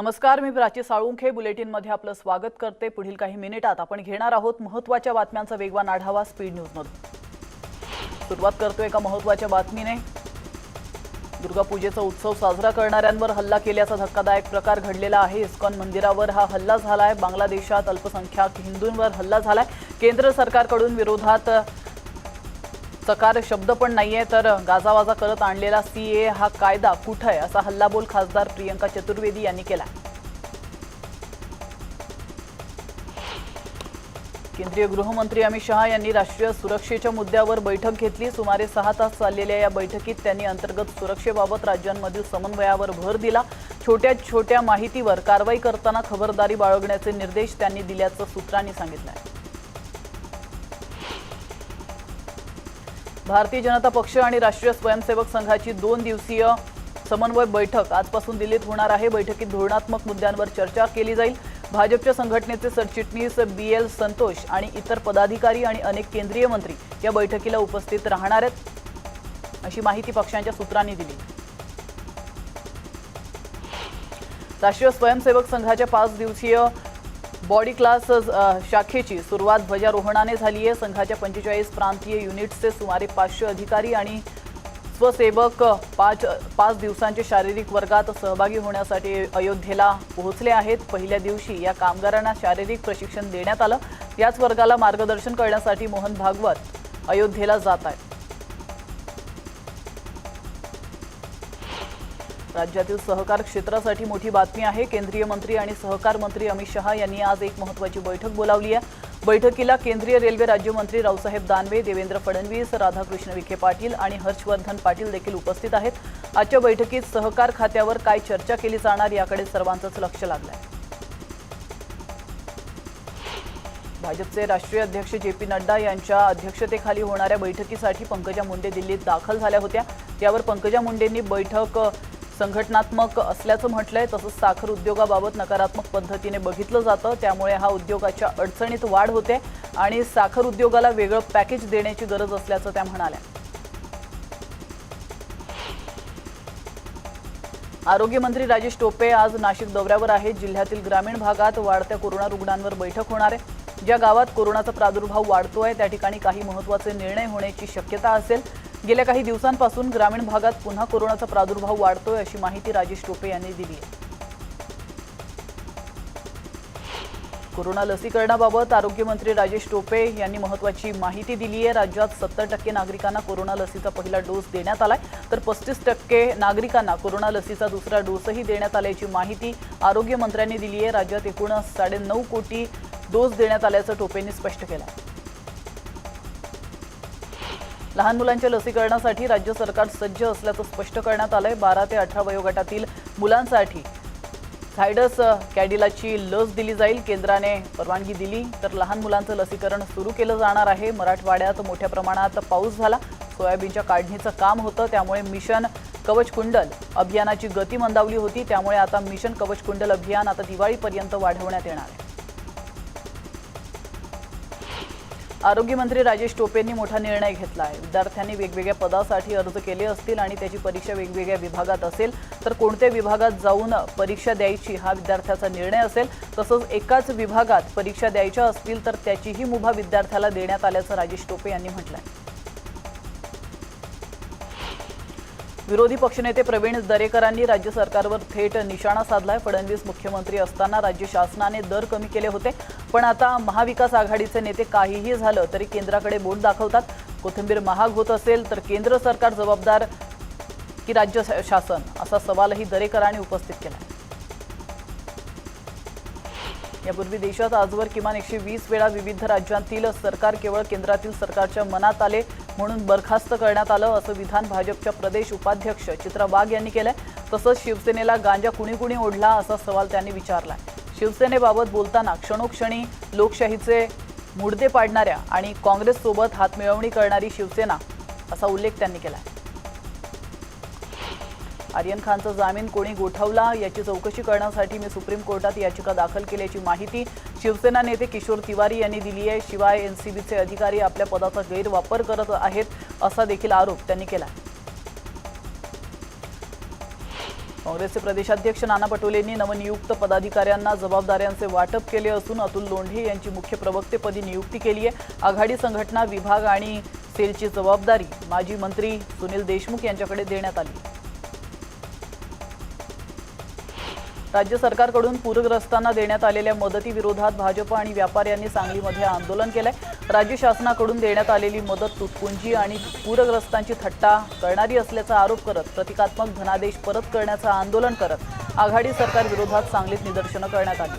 नमस्कार, मी प्राची साळुंखे बुलेटिन मध्ये आपलं स्वागत करते। पुढील काही मिनिटात आपण घेणार आहोत महत्त्वाच्या बातम्यांचा वेगवान आढावा स्पीड न्यूज मधून। सुरुवात करतोय एका महत्त्वाच्या बातमीने। दुर्गा पूजेचा उत्सव साजरा करणाऱ्यांवर हल्ला केल्याचा धक्कादायक प्रकार घडलेला आहे। इस्कॉन मंदिरावर हा हल्ला झालाय। बांगलादेशात अल्पसंख्याक हिंदूंवर हल्ला झालाय। केंद्र सरकारकडून विरोधात सकार शब्द पण नाहीये, तर गाजावाजा करत आणलेला सीए हा कायदा कुठे आहे असा हल्लाबोल खासदार प्रियंका चतुर्वेदी यांनी केला। केंद्रीय गृहमंत्री अमित शहा यांनी राष्ट्रीय सुरक्षेच्या मुद्द्यावर बैठक घेतली। सुमारे 6 तास चाललेल्या या बैठकीत त्यांनी अंतर्गत सुरक्षेबाबत राज्यांमधील समन्वयावर भर दिला। छोट्या माहितीवर कारवाई करताना खबरदारी बाळगण्याचे निर्देश त्यांनी दिल्याचं सूत्रांनी सांगितलं। भारतीय जनता पक्ष आणि राष्ट्रीय स्वयंसेवक संघाची 2 दिवसीय समन्वय बैठक आजपासून दिल्लीत होणार आहे। बैठकीत धोरणात्मक मुद्द्यांवर चर्चा केली जाईल। भाजपच्या संघटनेचे सरचिटणीस बीएल संतोष आणि इतर पदाधिकारी आणि अनेक केंद्रीय मंत्री या बैठकीला उपस्थित राहणार आहेत अशी माहिती पक्षांच्या सूत्रांनी दिली। राष्ट्रीय स्वयंसेवक संघाच्या 5 दिवसीय बॉडी क्लास शाखेची सुरुवात ध्वजारोहणाने झाली आहे। संघाच्या 45 प्रांतीय युनिट्सचे सुमारे 500 अधिकारी आणि स्वसेवक 5 दिवसांचे शारीरिक वर्गात सहभागी होण्यासाठी अयोध्येला पोहोचले आहेत। पहिल्या दिवशी या कामगारांना शारीरिक प्रशिक्षण देण्यात आलं। याच वर्गाला मार्गदर्शन करण्यासाठी मोहन भागवत अयोध्येला जात आहेत। राज्यातील सहकार क्षेत्रासाठी मोठी बातमी आहे। केंद्रीय मंत्री आणि सहकार मंत्री अमित शहा यांनी आज एक महत्त्वाची बैठक बोलावली आहे। बैठकीला केंद्रीय रेल्वे राज्यमंत्री रावसाहेब दानवे, देवेंद्र फडणवीस, राधाकृष्ण विखे पाटील आणि हर्षवर्धन पाटील देखील उपस्थित आहेत। आजच्या बैठकीत सहकार खात्यावर काय चर्चा केली जाणार याकडे सर्वांचंच लक्ष लागलंय। भाजपचे राष्ट्रीय अध्यक्ष जेपी नड्डा यांच्या अध्यक्षतेखाली होणाऱ्या बैठकीसाठी पंकजा मुंडे दिल्लीत दाखल झाल्या होत्या। त्यावर पंकजा मुंडेंनी बैठक संघटनात्मक असल्याचं म्हटलंय। तसंच साखर उद्योगाबाबत नकारात्मक पद्धतीने बघितलं जातं, त्यामुळे हा उद्योगाच्या अडचणीत वाढ होते आणि साखर उद्योगाला वेगळं पॅकेज देण्याची गरज असल्याचं त्या म्हणाल्या। आरोग्य मंत्री राजेश टोपे आज नाशिक दौऱ्यावर आहेत। जिल्ह्यातील ग्रामीण भागात वाढत्या कोरोना रुग्णांवर बैठक होणार आहे। ज्या गावात कोरोनाचा प्रादुर्भाव वाढतोय त्या ठिकाणी काही महत्त्वाचे निर्णय होण्याची शक्यता असेल। गेल्या काही दिवसांपासून ग्रामीण भागात पुन्हा कोरोनाचा प्रादुर्भाव वाढतोय अशी माहिती राजेश टोपे यांनी दिली आहे। कोरोना लसीकरणाबाबत आरोग्य मंत्री राजेश टोपे यांनी महत्त्वाची माहिती दिली आहे। राज्यात 70% नागरिकांना कोरोना लसीचा पहिला डोस देण्यात आलाय, तर 35% नागरिकांना कोरोना लसीचा दुसरा डोसही देण्यात आल्याची माहिती आरोग्य मंत्र्यांनी दिली आहे। राज्यात एकूण 9.5 कोटी डोस देण्यात आल्याचं टोपेंनी स्पष्ट केलं आहे। लहान मुलांच्या लसीकरणासाठी राज्य सरकार सज्ज असल्याचं स्पष्ट करण्यात आलंय। 12 ते 18 वयोगटातील मुलांसाठी झायडस कॅडिलाची लस दिली जाईल। केंद्राने परवानगी दिली तर लहान मुलांचं लसीकरण सुरू केलं जाणार आहे। मराठवाड्यात मोठ्या प्रमाणात पाऊस झाला। सोयाबीनच्या काढणीचं काम होतं, त्यामुळे मिशन कवच कुंडल अभियानाची गती मंदावली होती। त्यामुळे आता मिशन कवच कुंडल अभियान आता दिवाळीपर्यंत वाढवण्यात येणार आहे। आरोग्य मंत्री राजेश टोपेंनी मोठा निर्णय घेतला आहे। विद्यार्थ्यांनी वेगवेगळ्या पदासाठी अर्ज केले असतील आणि त्याची परीक्षा वेगवेगळ्या विभागात असेल तर कोणत्या विभागात जाऊन परीक्षा द्यायची हा विद्यार्थ्याचा निर्णय असेल। तसंच एकाच विभागात परीक्षा द्यायच्या असतील तर त्याचीही मुभा विद्यार्थ्याला देण्यात आल्याचं राजेश टोपे यांनी म्हटलंय। विरोधी पक्षनेते प्रवीण दरेकरांनी राज्य सरकारवर थेट निशाणा साधलाय। फडणवीस मुख्यमंत्री असताना राज्य शासनाने दर कमी केले होते, पण आता महाविकास आघाडीचे नेते काहीही झालं तरी केंद्राकडे बोट दाखवतात। कोथिंबीर महाग होत असेल तर केंद्र सरकार जबाबदार की राज्य शासन असा सवालही दरेकरांनी उपस्थित केला। यापूर्वी देशात आजवर किमान 120 वेळा विविध राज्यांतील सरकार केवळ केंद्रातील सरकारच्या मनात आले म्हणून बरखास्त करण्यात आलं असं विधान भाजपच्या प्रदेश उपाध्यक्ष चित्रा वाघ यांनी केलंय। तसंच शिवसेनेला गांजा कुणी ओढला असा सवाल त्यांनी विचारलाय। शिवसेनेबाबत बोलताना क्षणोक्षणी लोकशाहीचे मुडदे पाडणाऱ्या आणि काँग्रेससोबत हातमिळवणी करणारी शिवसेना असा उल्लेख त्यांनी केलाय। आर्यन खानचा जामीन कोणी गोठवला याची चौकशी करण्यासाठी मी सुप्रीम कोर्टात याचिका दाखल केल्याची माहिती शिवसेना नेते किशोर तिवारी यांनी दिली आहे। शिवाय एनसीबीचे अधिकारी आपल्या पदाचा गैरवापर करत आहेत असा देखील आरोप त्यांनी केला। काँग्रेसचे प्रदेशाध्यक्ष नाना पटोलेंनी नवनियुक्त पदाधिकाऱ्यांना जबाबदाऱ्यांचे वाटप केले असून अतुल लोंढे यांची मुख्य प्रवक्तेपदी नियुक्ती केली आहे। आघाडी संघटना विभाग आणि सेलची जबाबदारी माजी मंत्री सुनील देशमुख यांच्याकडे देण्यात आली। राज्य सरकारकडून पूरग्रस्तांना देण्यात आलेल्या मदतीविरोधात भाजप आणि व्यापाऱ्यांनी सांगलीमध्ये आंदोलन केलंय। राज्य शासनाकडून देण्यात आलेली मदत तुटपुंजी आणि पूरग्रस्तांची थट्टा करणारी असल्याचा आरोप करत प्रतिकात्मक धनादेश परत करण्याचं आंदोलन करत आघाडी सरकार विरोधात सांगलीत निदर्शनं करण्यात आली।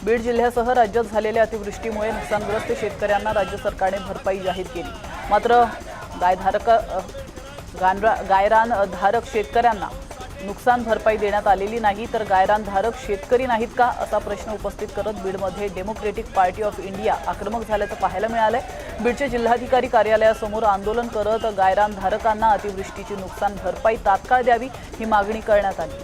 बीड जिल्ह्यासह राज्यात झालेल्या अतिवृष्टीमुळे नुकसानग्रस्त शेतकऱ्यांना राज्य सरकारने भरपाई जाहीर केली। मात्र गायरान धारक शेतकऱ्यांना नुकसान भरपाई देण्यात आलेली नाही। तर गायरान धारक शेतकरी नाहीत का असा प्रश्न उपस्थित करत बीडमध्ये डेमोक्रेटिक पार्टी ऑफ इंडिया आक्रमक झाल्याचं पाहायला मिळालंय। बीडचे जिल्हाधिकारी कार्यालयासमोर आंदोलन करत गायरान धारकांना अतिवृष्टीची नुकसान भरपाई तात्काळ द्यावी ही मागणी करण्यात आली।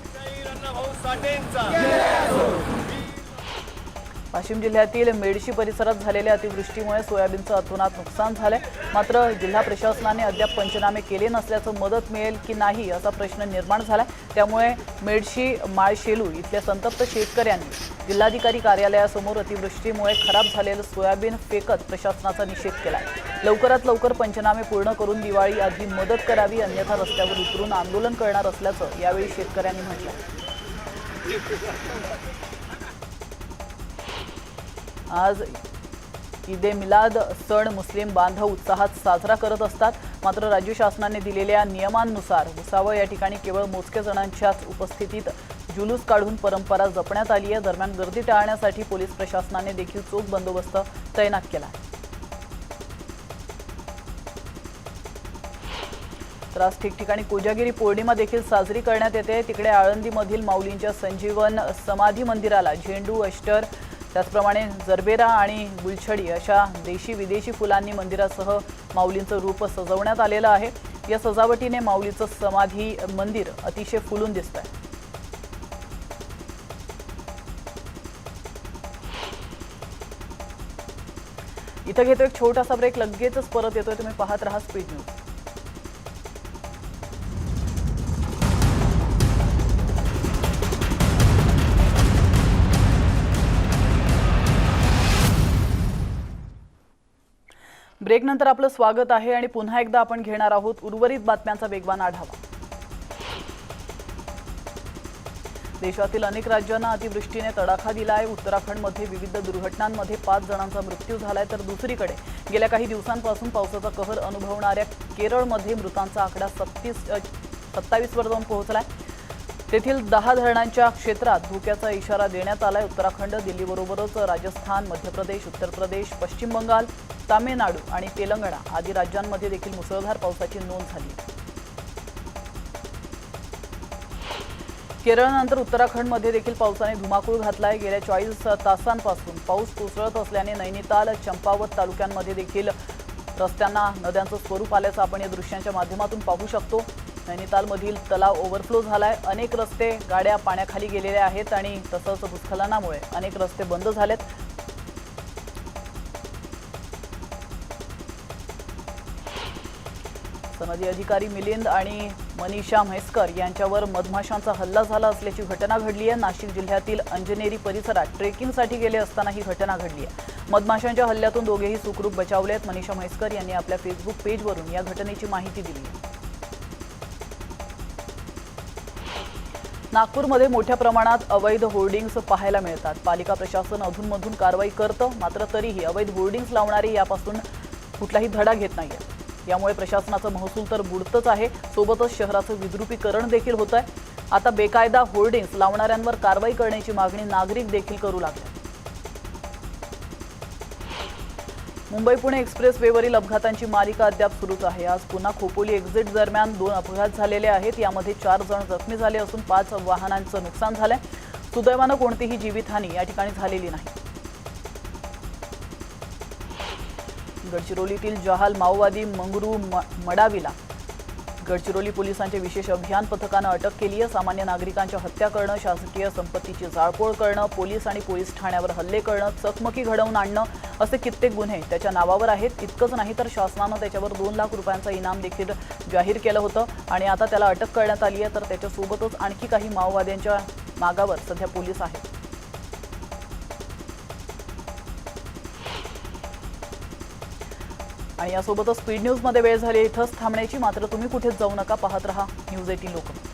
वाशिम जिल्ह्यातील मेडशी परिसरात झालेल्या अतिवृष्टीमुळे सोयाबीनचं अतोनात नुकसान झालंय। मात्र जिल्हा प्रशासनाने अद्याप पंचनामे केले नसल्याचं मदत मिळेल की नाही असा प्रश्न निर्माण झालाय। त्यामुळे मेडशी माळशेलू इथल्या संतप्त शेतकऱ्यांनी जिल्हाधिकारी कार्यालयासमोर अतिवृष्टीमुळे खराब झालेलं सोयाबीन फेकत प्रशासनाचा निषेध केलाय। लवकरात लवकर पंचनामे पूर्ण करून दिवाळी आधी मदत करावी, अन्यथा रस्त्यावर उतरून आंदोलन करणार असल्याचं यावेळी शेतकऱ्यांनी म्हटलं। आज ईद-ए मिलाद सण मुस्लिम बांधव उत्साहात साजरा करत असतात। मात्र राज्य शासनाने दिलेल्या नियमांनुसार भुसावळ या ठिकाणी केवळ मोजक्या जणांच्याच उपस्थितीत जुलूस काढून परंपरा जपण्यात आली आहे। दरम्यान गर्दी टाळण्यासाठी पोलीस प्रशासनाने देखील चोख बंदोबस्त तैनात केला आहे। तर आज ठिकठिकाणी कोजागिरी पौर्णिमा देखील साजरी करण्यात येते। तिकडे आळंदीमधील माऊलींच्या संजीवन समाधी मंदिराला झेंडू, अष्टर, त्याचप्रमाणे जरबेरा आणि गुलछडी अशा देशी विदेशी फुलांनी मंदिरासह माऊलींचं रूप सजवण्यात आलेलं आहे। या सजावटीने माऊलीचं समाधी मंदिर अतिशय फुलून दिसतंय। इथं घेतो एक छोटासा ब्रेक, लगेचच परत येतोय। तुम्ही पाहत राहा स्पीड न्यूज। ब्रेकनंतर आपलं स्वागत आहे आणि पुन्हा एकदा आपण घेणार आहोत उर्वरित बातम्यांचा वेगवान आढावा। देशातील अनेक राज्यांना अतिवृष्टीने तडाखा दिलाय। उत्तराखंडमध्ये विविध दुर्घटनांमध्ये 5 जणांचा मृत्यू झालाय। तर दुसरीकडे गेल्या काही दिवसांपासून पावसाचा कहर अनुभवणाऱ्या केरळमध्ये मृतांचा आकडा 27 वर जाऊन पोहोचलाय। तेथील 10 धरणांच्या क्षेत्रात धोक्याचा इशारा देण्यात आलाय। उत्तराखंड, दिल्लीबरोबरच राजस्थान, मध्य प्रदेश, उत्तर प्रदेश, पश्चिम बंगाल, तामिळनाडू आणि तेलंगणा आदी राज्यांमध्ये देखील मुसळधार पावसाची नोंद झाली। केरळनंतर उत्तराखंडमध्ये देखील पावसाने धुमाकूळ घातलाय। गेल्या 40 तासांपासून पाऊस कोसळत असल्याने नैनिताल, चंपावत तालुक्यांमध्ये देखील रस्त्यांना नद्यांचं स्वरूप आल्याचं आपण या दृश्यांच्या माध्यमातून पाहू शकतो। नैनितालमधील तलाव ओव्हरफ्लो झालाय। अनेक रस्ते, गाड्या पाण्याखाली गेलेल्या आहेत आणि तसंच भूस्खलनामुळे अनेक रस्ते बंद झालेत। सनदी अधिकारी मिलिंद आणि मनीषा म्हैसकर यांच्यावर मधमाशांचा हल्ला झाला असल्याची घटना घडली आहे। नाशिक जिल्ह्यातील अंजनेरी परिसरात ट्रेकिंगसाठी गेले असताना ही घटना घडली आहे। मधमाशांच्या हल्ल्यातून दोघेही सुखरूप बचावले आहेत। मनीषा म्हैसकर यांनी आपल्या फेसबुक पेजवरून या घटनेची माहिती दिली आहे। नागपूरमध्ये मोठ्या प्रमाणात अवैध होर्डिंग्स पाहायला मिळतात। पालिका प्रशासन अधूनमधून कारवाई करतं, मात्र तरीही अवैध होर्डिंग्स लावणारे यापासून कुठलाही धडा घेत नाहीये। यामुळे प्रशासनाचं महसूल तर बुडतच आहे, सोबतच शहराचं विद्रुपीकरण देखील होत आहे। आता बेकायदा होर्डिंग्स लावणाऱ्यांवर कारवाई करण्याची मागणी नागरिक देखील करू लागले। मुंबई पुणे एक्सप्रेसवेवरील अपघातांची मालिका अद्याप सुरूच आहे। आज पुन्हा खोपोली एक्झिट दरम्यान 2 अपघात झालेले आहेत। यामध्ये 4 जण जखमी झाले असून 5 वाहनांचं नुकसान झालंय। सुदैवानं कोणतीही जीवितहानी या ठिकाणी झालेली नाही। गडचिरोलीतील जहाल माओवादी मंगरू मडावीला गडचिरोली पोलिसांच्या विशेष अभियान पथकानं अटक केली आहे। सामान्य नागरिकांच्या हत्या करणं, शासकीय संपत्तीची जाळपोळ करणं, पोलीस आणि पोलीस ठाण्यावर हल्ले करणं, चकमकी घडवून आणणं असे कित्येक गुन्हे त्याच्या नावावर आहेत। इतकंच नाही तर शासनानं त्याच्यावर 2 लाख रुपयांचं इनाम देखील जाहीर केलं होतं आणि आता त्याला अटक करण्यात आली आहे। तर त्याच्यासोबतच आणखी काही माओवाद्यांच्या मागावर सध्या पोलीस आहेत। आणि यासोबतच स्पीड न्यूज मध्ये वेळ झाली इथंच थांबण्याची, मात्र तुम्ही कुठेच जाऊ नका, पाहत रहा न्यूज 18 लोकमत।